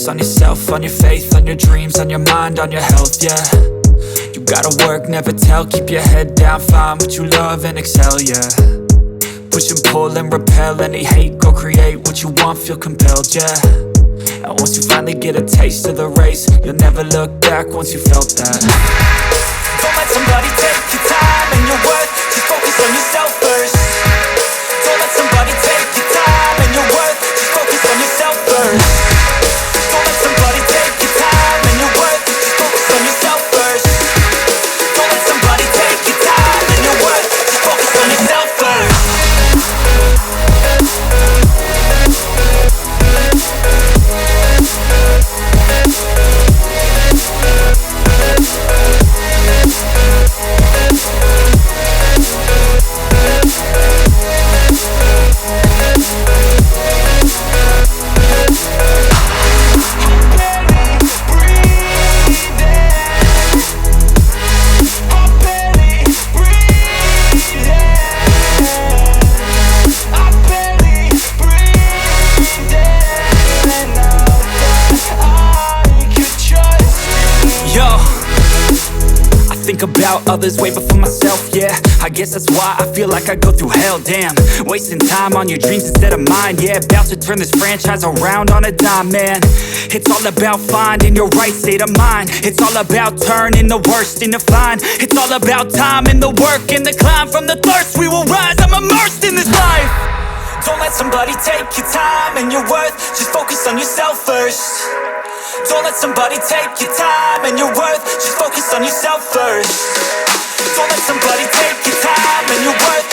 focus on yourself, on your faith, on your dreams, on your mind, on your health, yeah. You gotta work, never tell, keep your head down, find what you love and excel, yeah. Push and pull and repel any hate, go create what you want, feel compelled, yeah. And once you finally get a taste of the race, you'll never look back once you felt that. Don't let somebody take your time and your worth, just focus on yourself first. Don't let somebody take your time and your worth, just focus on yourself first. Don't let somebody take your time and your worth, just focus on yourself first. Don't let somebody take your time and your worth, just focus on yourself first. Think about others way before myself, yeah. I guess that's why I feel like I go through hell, damn. Wasting time on your dreams instead of mine, yeah. About to turn this franchise around on a dime, man. It's all about finding your right state of mind. It's all about turning the worst into fine. It's all about time and the work and the climb. From the thirst we will rise, I'm immersed in this life. Don't let somebody take your time and your worth, just focus on yourself first. Don't let somebody take your time and your worth, just focus on yourself first. Don't let somebody take your time and your worth,